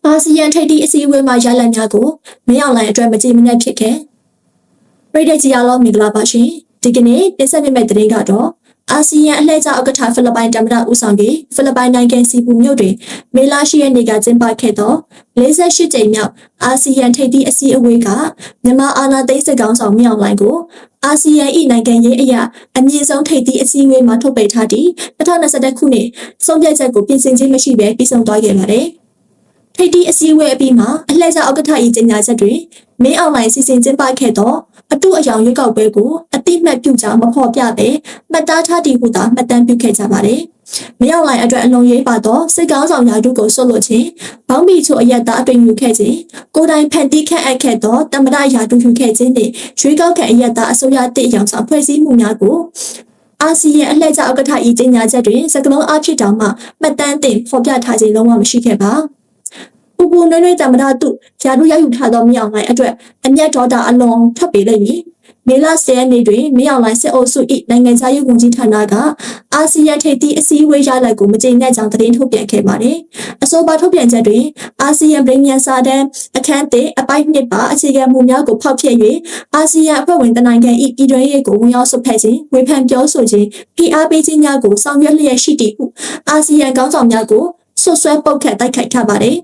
အာဆီယံထိပ်သီးအစည်းအဝေးမှာရလဒ်များကိုမင်းအောင်လှိုင်အတွက်မကြေမနက်ဖြစ်ခဲ့ပြည်ထောင်ကြီးအားလုံးမင်္ဂလာပါရှင်ဒီကနေ့တင်ဆက်ပေးမယ့်သတင်းကတော့အာဆီယံအလှည့်ကျဥက္ကဋ္ဌဖိလစ်ပိုင်သမ္မတဦးဆောင်ပြီးဖိလစ်ပိုင်နိုင်ငံစီပူမြို့တွင်မေလ10ရက်နေ့ကကျင်းပခဲ့သော48ကြိမ်မြောက်အာဆီယံထိပ်သီးအစည်းအဝေးကမြန်မာအာဏာသိမ်းစစ်ကောင်ဆောင်မင်းအောင်လှိုင်ကိုအာဆီယံ၏နိုင်ငံရေးအရာအမြင့်ဆုံးထိပ်သီးအစည်းအဝေးမှာထုတ်ပြန်ထားသည့်2021ခုနှစ်ဆုံးဖြတ်ချက်ကိုပြင်ဆင်ခြင်းမရှိဘဲပြီးဆုံးသွားခဲ့ပါတယ်ထိပ်သီးအစည်းအဝေးအပြီးမှာအလှည့်ကျဥက္ကဋ္ဌ၏ကြေညာချက်တွင်မင်းအောင်လှိုင်စီစဉ်ကျင်းပခဲ့သောအတူအယောင်ရွေးကောက်ပွဲကိုအတိမတ်ပြုကြောင်းမဖော်ပြဘဲမှတ်သားထားသည့်ဟုသာမှတ်တမ်းပြုခဲ့ကြပါတယ်။မင်းအောင်လှိုင်အတွက်အလွန်ရေးပါသောစစ်ကောင်းဆောင်ရာထူးကိုဆွတ်လွတ်ခြင်းဘောင်းဘီချိုအယက်သားအတွင်ယူခဲ့ခြင်းကိုယ်တိုင်ဖန်တီးခန့်အပ်ခဲ့သောတမရရာထူးယူခဲ့ခြင်းနှင့်ရွေးကောက်ခံအယက်သားအစိုးရတစ်အယောင်ဆောင်ဖွဲ့စည်းမှုများကိုအာဆီယံအလှည့်ကျဥက္ကဋ္ဌ၏ကြေညာချက်တွင်စကလုံးအဖြစ်တောင်မှမှတ်တမ်းတင်ဖော်ပြထားခြင်းလုံးဝမရှိခဲ့ပါပူပူနွေ့နွေ့သမ္မတတုရာထူးရောက်ယူထားသောမြောင်လှိုင်အတွက်အမျက်ဒေါသအလွန်ထွက်ပေလိမ့်မည်မေလ10ရက်နေ့တွင်မြောင်လှိုင်စစ်အုပ်စု၏နိုင်ငံခြားရေးဝန်ကြီးဌာနကအာဆီယံထိပ်သီးအစည်းအဝေးရလဒ်ကိုမကျေနပ်ကြောင်းသတင်းထုတ်ပြန်ခဲ့ပါတယ်အဆိုပါထုတ်ပြန်ချက်တွင်အာဆီယံပြည်မြန်စာတမ်းအခန်းသစ်အပိုင်း2ပါအခြေခံမူများကိုဖောက်ဖျက်၍အာဆီယံအဖွဲ့ဝင်နိုင်ငံ၏ပြည်တွင်းရေးကိုဝင်ရောက်ဆွတ်ဖက်ခြင်းဝေဖန်ပြောဆိုခြင်းဖိအားပေးခြင်းများကိုဆောင်ရွက်လျက်ရှိသည့်ဟုအာဆီယံခေါင်းဆောင်များကိုဆွဆွဲပုတ်ခတ်တိုက်ခိုက်ထားပါတယ်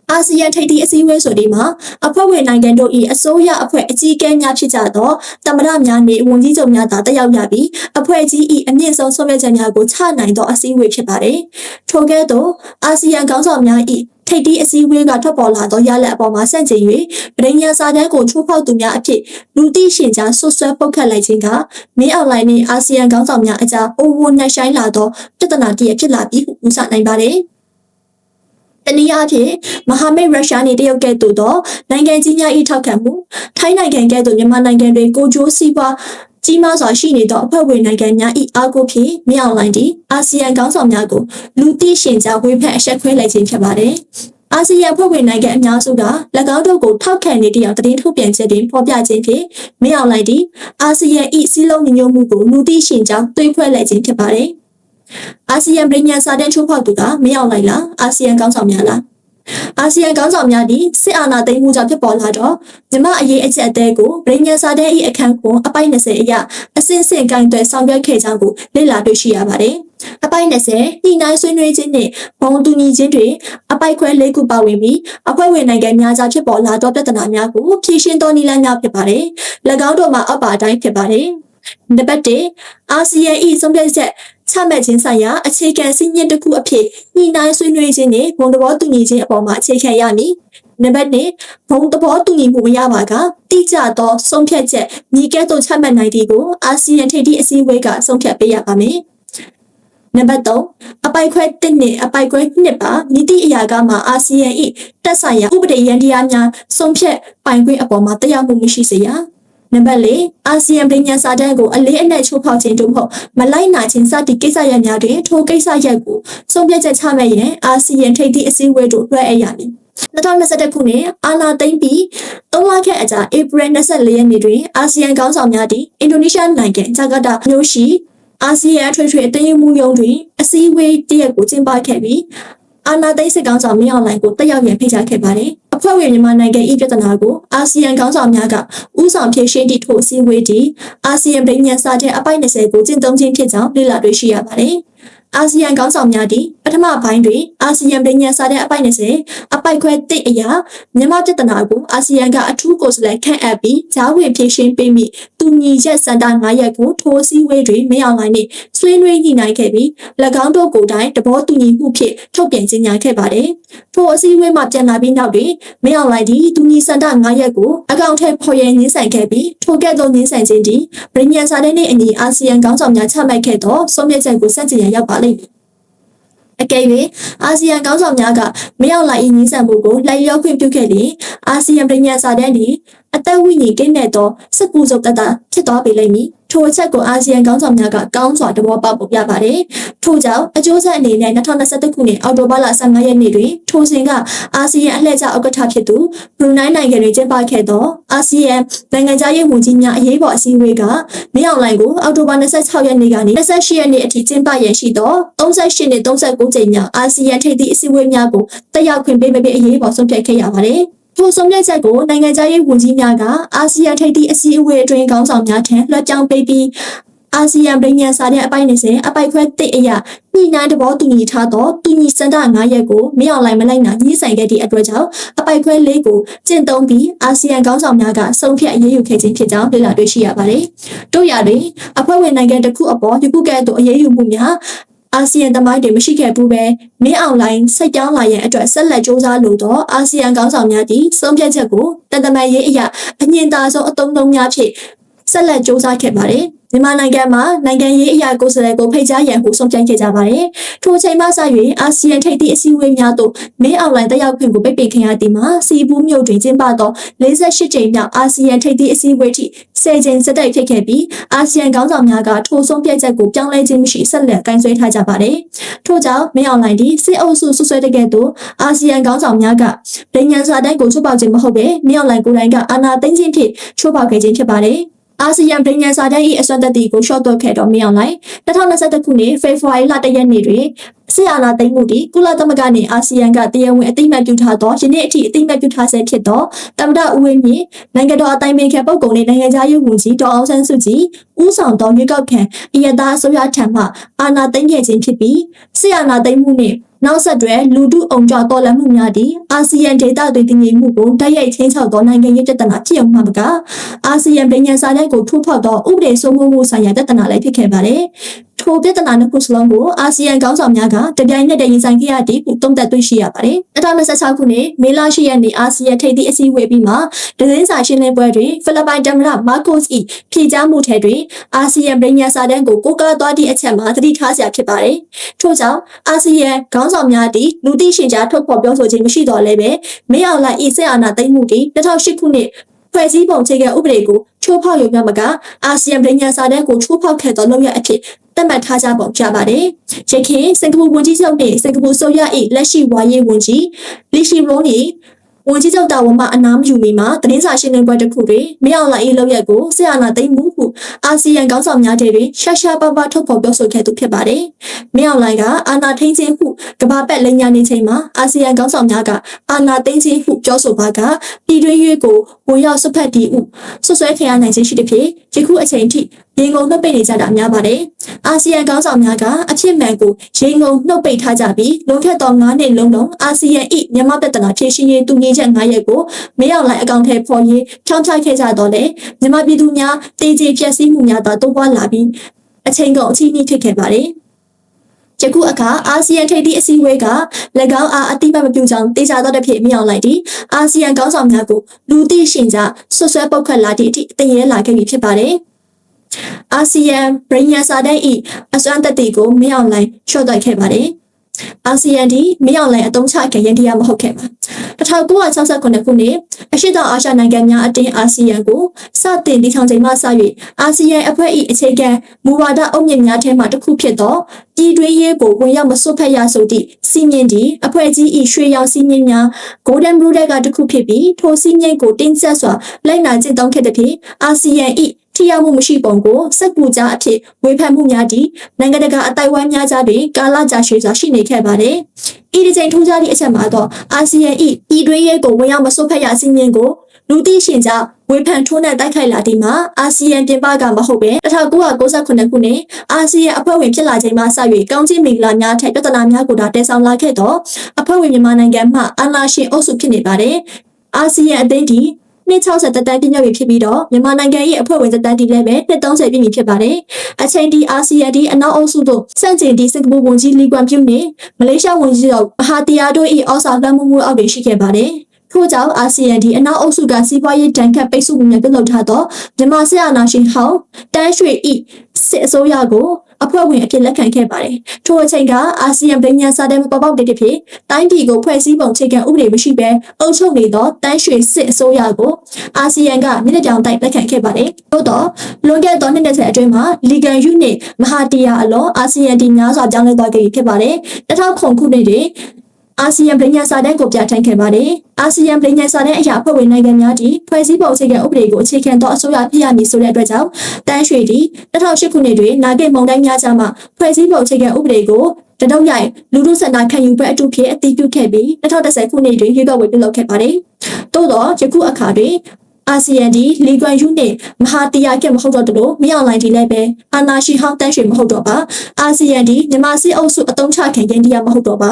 အာဆီယံထိပ်သီးအစည်းအဝေးဆိုဒီမှာအဖွဲ့ဝင်နိုင်ငံတို့၏အစိုးရအဖွဲ့အကြီးအကဲများဖြစ်ကြသောသမ္မတများနှင့်ဝန်ကြီးချုပ်များသာတက်ရောက်ရပြီးအဖွဲ့ကြီး၏အမြင့်ဆုံးဆုံးဖြတ်ချက်များကိုချနိုင်သောအစည်းအဝေးဖြစ်ပါတယ်။ထို့ကဲ့သို့အာဆီယံခေါင်းဆောင်များ၏ထိပ်သီးအစည်းအဝေးကထွက်ပေါ်လာသောရလဒ်အပေါ်မှာဆန့်ကျင်၍ပြည်ညာစာတမ်းကိုချိုးဖောက်သူများအဖြစ်လူသိရှင်ကြားဆွဆွဲပုတ်ခတ်လိုက်ခြင်းကမင်းအောင်လှိုင်နှင့်အာဆီယံခေါင်းဆောင်များအကြားအိုးဝနှက်ဆိုင်လာသောပြဿနာတည်းဖြစ်လာပြီးဟုယူဆနိုင်ပါတယ်။တနည်းအားဖြင့်မဟာမိတ်ရုရှားနှင့်တရုတ်ကဲ့သို့သောနိုင်ငံကြီးများ၏ထောက်ခံမှုထိုင်းနိုင်ငံကဲ့သို့မြန်မာနိုင်ငံတွင်ကိုကျိုးစီးပွားကြီးမားစွာရှိနေသောအဖွဲ့ဝင်နိုင်ငံများ၏အားကိုးဖြင့်မြောက်လိုင်းသည်အာဆီယံခေါင်းဆောင်များကိုလူသိရှင်ကြားဝေဖန်အဆက်ခွဲလိုက်ခြင်းဖြစ်ပါတယ်။အာဆီယံအဖွဲ့ဝင်နိုင်ငံအများစုက၎င်းတို့ကိုထောက်ခံနေတဲ့အသတင်းထုတ်ပြန်ချက်တွင်ဖော်ပြခြင်းဖြင့်မြောက်လိုင်းသည်အာဆီယံ၏စီးလုံးညီညွတ်မှုကိုလူသိရှင်ကြားသွေးခွဲလိုက်ခြင်းဖြစ်ပါတယ်။အာဆီယံပြည်ညာစာတမ်းချိုးဖောက်သူကမင်းအောင်လှိုင်လားအာဆီယံခေါင်းဆောင်များလားအာဆီယံခေါင်းဆောင်များသည်စစ်အာဏာသိမ်းမှုကြောင့်ဖြစ်ပေါ်လာတော့မြန်မာအရေးအချက်အသေးကိုပြည်ညာစာတမ်း၏အခန်းကိုအပိုင်း20အရအစင်းစင်ကိုင်းတွယ်ဆောင်ရွက်ခဲ့ကြောင်းကိုလေ့လာတွေ့ရှိရပါတယ်။အပိုင်း20ညှိနှိုင်းဆွေးနွေးခြင်းနှင့်ဘုံတူညီခြင်းတွေအပိုက်ခွဲ၄ခုပါဝင်ပြီးအဖွဲ့ဝင်နိုင်ငံများကြားဖြစ်ပေါ်လာသောပြဿနာများကိုဖြေရှင်းသောနည်းလမ်းများဖြစ်ပါတယ်။၎င်းတို့မှာအောက်ပါအတိုင်းဖြစ်ပါတယ်။နံပါတ်1အာဆီယံ၏ဆုံးဖြတ်ချက်ချမှတ်ခြင်းဆိုင်ရာအခြေခံစည်းမျဉ်းတစ်ခုအဖြစ်ညှိနှိုင်းဆွေးနွေးခြင်းနှင့်ဘုံသဘောတူညီခြင်းအပေါ်မှာအခြေခံရမည်။နံပါတ်2ဘုံသဘောတူညီမှုမရပါကတိကျသောဆုံးဖြတ်ချက်ညီကဲ့သို့ချမှတ်နိုင်သည့်ကိုအာဆီယံထိပ်သီးအစည်းအဝေးကဆုံးဖြတ်ပေးရပါမယ်။နံပါတ်3အပိုက်ခွဲ1နှင့်အပိုက်ခွဲ2ပါနီတိအရာကမှအာဆီယံ၏တက်ဆိုင်ရာဥပဒေရန်တရားများဆုံးဖြတ်ပိုင်ခွင့်အပေါ်မှာတရားမှုမရှိစေရ။နံပါတ်4အာဆီယံပြည်ညာစာတမ်းကိုအလေးအနက်ချိုးဖောက်ခြင်းတို့မဟုတ်မလိုက်နာခြင်းစသည့်ကိစ္စရပ်များတွင်ထိုကိစ္စရပ်ကိုဆုံးဖြတ်ချက်ချမှတ်ရန်အာဆီယံထိပ်သီးအစည်းအဝေးတို့လွှဲအပ်ရမည်2021ခုနှစ်အာဏာသိမ်းပြီး3လခန့်အကြာဧပြီ24ရက်နေ့တွင်အာဆီယံခေါင်းဆောင်များသည်အင်ဒိုနီးရှားနိုင်ငံဂျကာတာမြို့ရှိအာဆီယံအထွေထွေအသင်းမှုရုံးတွင်အစည်းအဝေးတစ်ရက်ကိုကျင်းပခဲ့ပြီးအာဏာသိမ်းစစ်ကောင်ဆောင်မင်းအောင်လှိုင်ကိုတက်ရောက်ရန်ဖိတ်ကြားခဲ့ပါတယ်။အဖွဲ့ဝင်မြန်မာနိုင်ငံ၏ပြဿနာကိုအာဆီယံခေါင်းဆောင်များကဥဆောင်ဖြေရှင်းသည့်ထိုအစည်းအဝေးသည်အာဆီယံပြည်ညာစာတမ်းအပိုင်း20ကိုကျင့်သုံးခြင်းဖြစ်ကြောင်းလေ့လာတွေ့ရှိရပါတယ်။အာဆီယံခေါင်းဆောင်များသည်ပထမပိုင်းတွင်အာဆီယံပြည်ညာစာတမ်းအပိုင်း20အပိုက်ခွဲ1အရာမြန်မာပြဿနာကိုအာဆီယံကအထူးကိုယ်စားလှယ်ခန့်အပ်ပြီးဂျားဝင်ဖြေရှင်းပေးမိတူညီချက်စံတာ9ရပ်ကိုထိုအစည်းအဝေးတွင်မရောက်နိုင်နှင့်ဆွေးနွေးညှိနှိုင်းခဲ့ပြီး၎င်းတို့ကိုယ်တိုင်သဘောတူညီမှုဖြင့်ထုတ်ပြန်ကြေညာခဲ့ပါတယ်။ထိုအစည်းအဝေးမှပြန်လာပြီးနောက်တွင်မရောက်နိုင်သည့်တူညီစံတာ9ရပ်ကိုအကောင့်ထဲဖော်ရငင်းဆန်ခဲ့ပြီးထိုကဲ့သို့ငင်းဆန်ခြင်းသည်ပြည်ညာစာတမ်းနှင့်အညီအာဆီယံခေါင်းဆောင်များချမှတ်ခဲ့သောဆုံးဖြတ်ချက်ကိုဆန့်ကျင်ရန်ရောက်ပါလိမ့်မည်အကယ်၍အာဆီယံခေါင်းဆောင်များကမရောက်လာ၏ငင်းဆန်မှုကိုလိုက်လျောခွင့်ပြုခဲ့လျင်အာဆီယံပြည်ညာစာတမ်းသည်အသက်ဝိညာဉ်ကင်းမဲ့သောစစ်ကူစုပ်တတဖြစ်သွားပေလိမ့်မည် ထိုအချက်ကိုအာဆီယံခေါင်းဆောင်များကကောင်းစွာသဘောပေါက်ပုံရပါတယ်။ထို့ကြောင့်အကျိုးဆက်အနေနဲ့2021ခုနှစ်အောက်တိုဘာလ15ရက်နေ့တွင်ထိုစဉ်ကအာဆီယံအလှည့်ကျဥက္ကဋ္ဌဖြစ်သူဘရူနိုင်းနိုင်ငံတွင်ကျင်းပခဲ့သောအာဆီယံနိုင်ငံခြားရေးဝန်ကြီးများအရေးပေါ်အစည်းအဝေးကမင်းအောင်လှိုင်ကိုအောက်တိုဘာ26ရက်နေ့ကနေ28ရက်နေ့အထိကျင်းပရရှိသော38နှစ်39ကြိမ်မြောက်အာဆီယံထိပ်သီးအစည်းအဝေးများကိုတက်ရောက်ခွင့်ပေးမပေးအရေးပေါ်ဆုံးဖြတ်ခဲ့ရပါတယ်။ထိုဆုံးဖြတ်ချက်ကိုနိုင်ငံခြားရေးဝန်ကြီးများကအာဆီယံထိပ်သီးအစည်းအဝေးအတွင်းခေါင်းဆောင်များထံလွှဲပြောင်းပေးပြီးအာဆီယံပြည်ညာစာတဲ့အပိုင်း20အပိုက်ခွဲ1အရာညှိနှိုင်းသဘောတူညီထားသောတူညီစံတာ9ရက်ကိုမင်းအောင်လှိုင်မလိုက်နာညှိဆိုင်ခဲ့သည့်အတွက်ကြောင့်အပိုက်ခွဲ4ကိုကျင့်သုံးပြီးအာဆီယံခေါင်းဆောင်များကဆုံးဖြတ်အရေးယူခဲ့ခြင်းဖြစ်ကြောင်းသိလာတွေ့ရှိရပါတယ်။တို့ရာတွင်အဖွဲ့ဝင်နိုင်ငံတစ်ခုအပေါ်ဒီခုကဲ့သို့အရေးယူမှုများအာဆီယံသမိုင်းတွင်မရှိခဲ့ဘူးပဲမင်းအောင်လှိုင်စိတ်ကြောင်းလာရန်အတွက်ဆက်လက်စ조사လို့တော့အာဆီယံခေါင်းဆောင်များသည်ဆုံးဖြတ်ချက်ကိုတန်တမာရေးအရာအငြင်းသားဆုံးအသုံးလုံးများဖြင့်ဆက်လက်စ조사ခဲ့ပါတယ်မြန်မာနိုင်ငံမှာနိုင်ငံရေးအရာကိုယ်စားလှယ်ကိုဖိတ်ကြားရန်ဟုဆုံးဖြတ်ခဲ့ကြပါတယ်။ထိုအချိန်မှစ၍အာဆီယံထိပ်သီးအစည်းအဝေးများသို့မင်းအောင်လှိုင်တက်ရောက်ခွင့်ကိုပိတ်ပင်ခံရသည်မှာစီပူးမြို့တွင်ကျင်းပသော48ကြိမ်မြောက်အာဆီယံထိပ်သီးအစည်းအဝေးထိ10ကြိမ်ဆက်တိုက်ဖြစ်ခဲ့ပြီးအာဆီယံခေါင်းဆောင်များကထိုဆုံးဖြတ်ချက်ကိုပြောင်းလဲခြင်းမရှိဆက်လက်ကိုင်စွဲထားကြပါတယ်။ထို့ကြောင့်မင်းအောင်လှိုင်သည်စစ်အုပ်စုဆွဆွဲတဲ့ကဲ့သို့အာဆီယံခေါင်းဆောင်များကပြည်ညာစာတမ်းကိုချိုးဖောက်ခြင်းမဟုတ်ဘဲမင်းအောင်လှိုင်ကိုယ်တိုင်ကအာဏာသိမ်းခြင်းဖြင့်ချိုးဖောက်ခဲ့ခြင်းဖြစ်ပါတယ်။အာဆီယံပြည်ညာစာတမ်း၏အစွမ်းသက်တည်ကိုရှော့တော့ခဲ့တော်မင်းအောင်လှိုင်2021ခုနှစ်ဖေဖော်ဝါရီလ1ရက်နေ့တွင်ဆီအာနာသိမ်းမှုသည်ကုလသမဂ္ဂနှင့်အာဆီယံကတရားဝင်အသိအမှတ်ပြုထားသောယနေ့အထိအသိအမှတ်ပြုထားဆဲဖြစ်သောတမ္ပတဦးဝင်းမြင့်နိုင်ငံတော်အတိုင်ပင်ခံပုဂ္ဂိုလ်နှင့်နိုင်ငံခြားရေးဝန်ကြီးဒေါ်အောင်ဆန်းစုကြည်ဦးဆောင်သောရွေးကောက်ခံအရသာအစိုးရထံမှအာဏာသိမ်းခဲ့ခြင်းဖြစ်ပြီးဆီအာနာသိမ်းမှုနှင့်နောက်ဆက်တွဲလူထုအုံကြွတော်လှန်မှုများသည့်အာဆီယံဒေသတွင်တည်ငြိမ်မှုကိုတိုက်ရိုက်ချင်းချောက်သောနိုင်ငံရေးပြဿနာဖြစ်အောင်မှမကအာဆီယံပြည်ညာစာတမ်းကိုထိုးဖောက်သောဥပဒေစိုးမိုးမှုဆိုင်ရာပြဿနာလည်းဖြစ်ခဲ့ပါတယ်။ထိုပြဿနာနှစ်ခုစလုံးကိုအာဆီယံခေါင်းဆောင်များကတပြိုင်နက်တည်းရင်ဆိုင်ခဲ့ရသည်ဟုသုံးသပ်တွေ့ရှိရပါတယ်။2026ခုနှစ်မေလ10ရက်နေ့အာဆီယံထိပ်သီးအစည်းအဝေးပြီးမှဒဇင်းစာရှင်းလင်းပွဲတွင်ဖိလစ်ပိုင်သမ္မတမာကိုစ်၏ဖြေကြားမှုထဲတွင်အာဆီယံပြည်ညာစာတမ်းကိုကိုးကားသွားသည့်အချက်မှာသတိထားစရာဖြစ်ပါတယ်။ထို့ကြောင့်အာဆီယံခေါင်းဆောင်များသည်လူသိရှင်ကြားထုတ်ဖော်ပြောဆိုခြင်းမရှိတော့လည်းပဲမင်းအောင်လှိုင်၏စစ်အာဏာသိမ်းမှုသည်2008ခုနှစ်ဖွဲ့စည်းပုံအခြေခံဥပဒေကိုချိုးဖောက်ရုံမျှမကအာဆီယံပြည်ညာစာတမ်းကိုချိုးဖောက်ခဲ့သောလုပ်ရအဖြစ်သတ်မှတ်ထားကြပုံကြပါတယ်။ရခိုင်စင်ကာပူဝန်ကြီးချုပ်နှင့်စင်ကာပူဆိုရ၏လက်ရှိဝါရေးဝန်ကြီးလီရှီရိုနီဝန်ကြီးချုပ်တာဝန်မှအနားမယူမီမှာသတင်းစာရှင်းလင်းပွဲတစ်ခုတွင်မင်းအောင်လှိုင်၏လုပ်ရက်ကိုဆီအာနာသိမ်းမှုဟုအာဆီယံခေါင်းဆောင်များတွင်ရှာရှာပပထုတ်ဖော်ပြောဆိုခဲ့သူဖြစ်ပါတယ်။မင်းအောင်လှိုင်ကအာဏာထိန်းခြင်းဟုကမ္ဘာပတ်လိမ်ညာနေချိန်မှာအာဆီယံခေါင်းဆောင်များကအာဏာသိမ်းခြင်းဟုပြောဆိုပါကပြည်တွင်းရေးကိုဝင်ရောက်ဆွတ်ဖက်တည်ဟုဆွဆွဲခံရနိုင်ခြင်းရှိသဖြင့်ယခုအချိန်ထိရေငုံနှုတ်ပိတ်နေကြတာများပါတယ်။အာဆီယံခေါင်းဆောင်များကအဖြစ်မှန်ကိုရေငုံနှုတ်ပိတ်ထားကြပြီးလွန်ခဲ့သော9နှစ်လုံးလုံးအာဆီယံ၏မြန်မာပြည်ထနာဖြည့်ရှင်ရေးတူညီချက်9ရက်ကိုမင်းအောင်လှိုင်အကောင့်ထဲပေါ်ရေးဖြောင်းချခဲ့ကြတော့လေမြန်မာပြည်သူများတေးကြေပြည့်စည်မှုများသာတိုးပွားလာပြီးအချိန်ကုန်အချီးနှီးဖြစ်ခဲ့ပါတယ်။ယခုအခါအာဆီယံထိပ်သီးအစည်းအဝေးက၎င်းအားအတိအမှတ်မပြုကြောင်းတေချာသောတစ်ဖြစ်မင်းအောင်လှိုင်သည်အာဆီယံခေါင်းဆောင်များကိုလူသိရှင်ကြားဆွဆွဲပုတ်ခတ်လာသည့်အထိတည်ရဲလာခဲ့ပြီဖြစ်ပါတယ်။အာဆီယံပြည်ညာစာတမ်း၏အစွမ်းသက်တည်ကိုမင်းအောင်လှိုင်ချော့တိုက်ခဲ့ပါတယ်။အာဆီယံဒီမင်းအောင်လှိုင်အသုံးချခဲ့ရင်တရားမဟုတ်ခဲ့ပါ1969ခုနှစ်အရှိတောင်အာရှနိုင်ငံများအတင်းအာဆီယံကိုစတင်တည်ထောင်ချိန်မှစ၍အာဆီယံအဖွဲ့၏အခြေခံမူဝါဒအုတ်မြစ်များထဲမှတစ်ခုဖြစ်သောပြည်တွင်းရေးကိုဝင်ရောက်မစွတ်ဖက်ရဆိုသည့်စီမင်းဒီအဖွဲ့ကြီး၏ရွှေရောင်စီမင်းများ Golden Rule ကတစ်ခုဖြစ်ပြီးထိုစီမင်းကိုတင်းကျပ်စွာလိုက်နာကျင့်သုံးခဲ့တဲ့ဖြင့်အာဆီယံ၏ထိရောက်မှုမရှိပုံကိုစက်ကူကြားအဖြစ်ဝေဖန်မှုများသည့်နိုင်ငံတကာအတိုင်းအဝိုင်းများကြားတွင်ကာလကြာရှည်စွာရှိနေခဲ့ပါတယ်။ဤဒီချိန်ထူးခြားသည့်အချက်မှာတော့အာဆီယံ၏ပြည်တွင်းရေးကိုဝင်ရောက်မစွတ်ဖက်ရစီမင်းကိုလူသိရှင်ကြားဝေဖန်ထိုးနှက်တိုက်ခိုက်လာသည်မှာအာဆီယံပြင်ပကမဟုတ်ပဲ1998ခုနှစ်အာဆီယံအဖွဲ့ဝင်ဖြစ်လာချိန်မှစ၍ကောင်းချင်းမင်္ဂလာများထက်ပြဿနာများကိုတည်ဆောင်လာခဲ့သောအဖွဲ့ဝင်မြန်မာနိုင်ငံမှအာဏာရှင်အုပ်စုဖြစ်နေပါတယ်။အာဆီယံအသင်းဒီနှစ်60တက်တန်းပြည့်မြောက်ပြီဖြစ်ပြီးတော့မြန်မာနိုင်ငံ၏အဖွဲ့ဝင်တက်တန်းဒီလည်းပဲနှစ်30ပြည့်ပြီဖြစ်ပါတယ်။အချိန်ဒီအာဆီယံဒီအနောက်အုပ်စုတို့စန့်ကျင်ဒီစင်ကာပူဝန်ကြီးလီကွမ်ပြုနဲ့မလေးရှားဝန်ကြီးမဟာတီယာတို့၏ဩဇာလွှမ်းမိုးမှုအောက်တွင်ရှိခဲ့ပါတယ်။ထို့ကြောင့်အာဆီယံဒီအနောက်အုပ်စုကစီးပွားရေးတန်ခတ်ပိတ်ဆို့မှုများပြုလုပ်ထားသောမြန်မာစစ်အာဏာရှင်ဟောင်းတန်းရွှေဤစစ်အစိုးရကို အဖွဲ့ဝင်အဖြစ်လက်ခံခဲ့ပါတယ်။ထိုအချိန်ကအာဆီယံဗြိညာစာတမ်းပေါ်ပေါက်တဲ့ဖြစ်တိုင်းပြည်ကိုဖွဲ့စည်းပုံအခြေခံဥပဒေမရှိဘဲအုပ်ချုပ်နေသောတန်းရွှေစစ်အစိုးရကိုအာဆီယံကမျက်နှာပြောင်တိုက်လက်ခံခဲ့ပါတယ်။သို့တော့လွန်ခဲ့သောနှစ်20အတွင်းမှာလီဂန်ယူနစ်မဟာတီယာအလွန်အာဆီယံတီများစွာပြောင်းလဲသွားခဲ့ပြီဖြစ်ပါတယ်။2009ခုနှစ်တွင်အာဆီယံဗြိညာစာတမ်းကိုပြဋ္ဌာန်းခဲ့ပါတယ်။အာဆီယံဗြိညာစာတမ်းအရာအဖွဲ့ဝင်နိုင်ငံများသည်ဖွဲ့စည်းပုံအခြေခံဥပဒေကိုအခြေခံသောအစိုးရဖြစ်ရမည်ဆိုတဲ့အတွက်ကြောင့်တန်းရွှေသည်2008ခုနှစ်တွင်နာဂိတ်မုန်တိုင်းများကြားမှဖွဲ့စည်းပုံအခြေခံဥပဒေကိုတတုံးရိုက်လူထုစန္ဒခံယူပွဲအထူးဖြင့်အတည်ပြုခဲ့ပြီး2010ခုနှစ်တွင်ရွေးကောက်ပွဲပြုလုပ်ခဲ့ပါတယ်။သို့သောယခုအခါတွင်အာဆီယံဒီလီဂွမ်ယူနစ်မဟာတီယာကမဟုတ်တော့တလို့မြောက်လိုင်းဒီလည်းပဲအာနာရှိဟောင်းတန်းရွှေမဟုတ်တော့ပါအာဆီယံဒီမြန်မာစစ်အုပ်စုအတုံးချခံရင်ဒီယာမဟုတ်တော့ပါ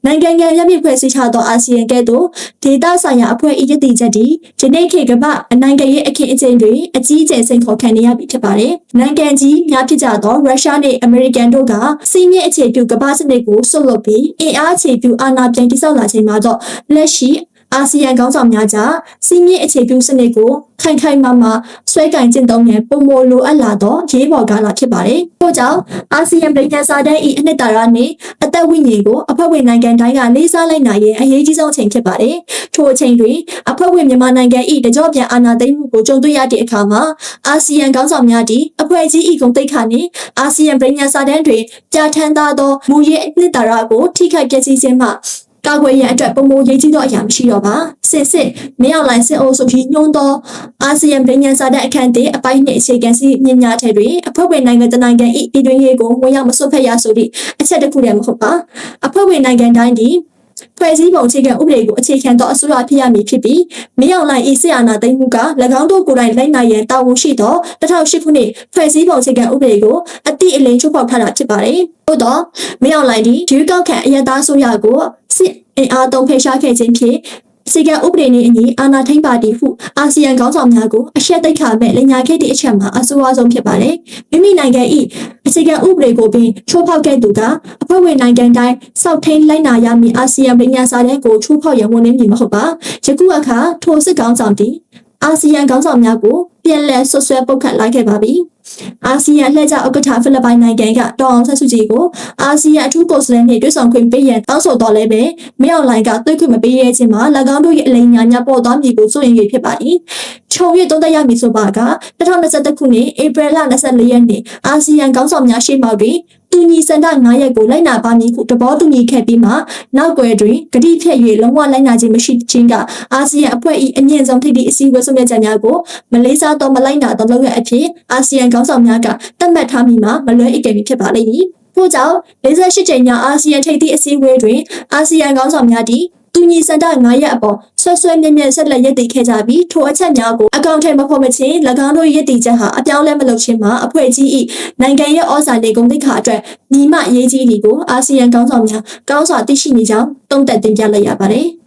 နိုင်ငံရမြင့်ဖွဲ့စည်းထားသောအာဆီယံကဲ့သို့ဒေသဆိုင်ရာအဖွဲ့အစည်းရည်တည်ချက်ဒီဒီနေ့ခေတ်ကမ္ဘာနိုင်ငံရေးအခင်းအကျင်းတွေအကြီးအကျယ်စိန်ခေါ်ခံနေရပြီဖြစ်ပါတယ်နိုင်ငံကြီးများဖြစ်ကြသောရုရှားနဲ့အမေရိကန်တို့ကစီးမြင့်အခြေပြုကမ္ဘာစနစ်ကိုဆွတ်လွတ်ပြီးအင်အားအခြေပြုအာဏာပြန်တည်ဆောက်လာချိန်မှာတော့လက်ရှိအာဆီယံခေါင်းဆောင်များကြားစီးမြင့်အခြေပြုစနစ်ကိုခိုင်ခိုင်မာမာဆွဲကင်ကျင့်သုံးရန်ပုံမလိုအပ်လာသောရေးပေါ်ကာလဖြစ်ပါတယ်။ထို့ကြောင့်အာဆီယံဗြိညာစာတမ်း၏အနှစ်သာရနှင့်အသက်ဝိညာဉ်ကိုအဖွဲ့ဝင်နိုင်ငံတိုင်းကလေးစားလိုက်နိုင်ရန်အရေးကြီးဆုံးအချိန်ဖြစ်ပါတယ်။ထိုအချိန်တွင်အဖွဲ့ဝင်မြန်မာနိုင်ငံ၏တကြော့ပြန်အာဏာသိမ်းမှုကိုကြုံတွေ့ရတဲ့အခါမှာအာဆီယံခေါင်းဆောင်များသည်အဖွဲ့အစည်း၏ဂုဏ်သိက္ခာနှင့်အာဆီယံဗြိညာစာတမ်းတွင်ပြဋ္ဌာန်းထားသောမူရင်းအနှစ်သာရကိုထိခိုက်ပျက်စီးခြင်းမှကာကွယ်ရန်အတွက်ပုံမရေးကြီးသောအရာမရှိတော့ပါစစ်မြောက်လိုင်းစစ်အုပ်စုကြီးညွှန်းသောအာဆီယံဗြိညာစာတမ်းအခန်းတစ်အပိုင်းနှင့်အခြေခံစည်းမျဉ်းများထဲတွင်အဖွဲ့ဝင်နိုင်ငံတနိုင်ငံ၏ပြည်တွင်းရေးကိုဝင်ရောက်မစွက်ဖက်ရဆိုသည့်အချက်တစ်ခုတည်းမဟုတ်ပါအဖွဲ့ဝင်နိုင်ငံတိုင်းသည်ဖွဲ့စည်းပုံအခြေခံဥပဒေကိုအခြေခံသောအစိုးရဖြစ်ရမည်ဖြစ်ပြီးမြောက်လိုင်း၏စစ်အာဏာသိမ်းမှုက၎င်းတို့ကိုယ်တိုင်လိုက်နိုင်ရန်တာဝန်ရှိသော2008ခုနှစ်ဖွဲ့စည်းပုံအခြေခံဥပဒေကိုအတိအလင်းချိုးဖောက်ထားတာဖြစ်ပါတယ်။သို့သောမြောက်လိုင်းသည်ဒီကောက်ခံအရသားအစိုးရကိုစစ်အင်အားသုံးဖယ်ရှားခဲ့ခြင်းဖြင့်စီကံဥပဒေနှင့်အညီအာဏာထိန်းပါတီဟုအာဆီယံခေါင်းဆောင်များကိုအရှက်သိက္ခာမဲ့လင်ညာခဲ့သည့်အချက်မှာအဆိုးအဆုံးဖြစ်ပါတယ်။မိမိနိုင်ငံ၏အခြေခံဥပဒေကိုပင်ချိုးဖောက်ခဲ့သူကအဖွဲ့ဝင်နိုင်ငံတိုင်းစောက်ထိန်လိုက်နာရမည့်အာဆီယံဗြိညာစာတမ်းကိုချိုးဖောက်ရန်ဝန်နှင်းမည်မဟုတ်ပါ။ယခုအခါထိုစစ်ခေါင်းဆောင်သည်အာဆီယံခေါင်းဆောင်များကိုပြန်လည်ဆွဆွဲပုတ်ခတ်လိုက်ခဲ့ပါပြီ။အာဆီယံလှည့်ကျဥက္ကဋ္ဌဖိလစ်ပိုင်နိုင်ငံကဒေါ်အောင်ဆန်းစုကြည်ကိုအာဆီယံအထူးကိုယ်စားလှယ်နှင့်တွေ့ဆုံခွင့်ပေးရန်တောင်းဆိုတော်လဲပဲမြောက်လိုင်းကတွေ့ခွင့်မပေးရခြင်းမှာ၎င်းတို့ရဲ့အလိမ်ညာညာပေါ်သွားမည်ကိုစိုးရိမ်ရဖြစ်ပါသည်။ခြုံရသုံးသပ်ရမည်ဆိုပါက2021ခုနှစ်ဧပြီလ24ရက်နေ့အာဆီယံခေါင်းဆောင်များရှေ့မှောက်တွင်တူညီစံတ9ရက်ကိုလိုက်နာပါမည်ဟုတဘောတူညီခဲ့ပြီးမှနောက်ွယ်တွင်ဂတိဖြတ်၍လုံးဝလိုက်နာခြင်းမရှိခြင်းကအာဆီယံအဖွဲ့၏အမြင့်ဆုံးထိပ်သီးအစည်းအဝေးဆုံးဖြတ်ချက်များကိုမလေးစားသောမလိုက်နာသောလုပ်ရအဖြစ်အာဆီယံခေါင်းဆောင်များကသတ်မှတ်ထားမိမှာမလွဲအကယ်ဖြစ်ပါလိမ့်မည်။ထို့ကြောင့်48ကြိမ်မြောက်အာဆီယံထိပ်သီးအစည်းအဝေးတွင်အာဆီယံခေါင်းဆောင်များသည်တူညီစံတ9ရက်အပေါ်ဆွဲမြဲမြဲဆက်လက်ရည်တည်ခဲ့ကြပြီးထိုအချက်များကိုအကောင့်ထဲမဖော်မချင်း၎င်းတို့ရည်တည်ချက်ဟာအပြောင်းလဲမလုပ်ခြင်းမှာအဖွဲ့ကြီး၏နိုင်ငံရဲ့ဩဇာနေကုန်သိက္ခာအတွက်ညီမအရေးကြီးသည်ကိုအာဆီယံခေါင်းဆောင်များကောင်းစွာသိရှိနေကြောင်းသုံးသပ်တင်ပြလိုက်ရပါတယ်။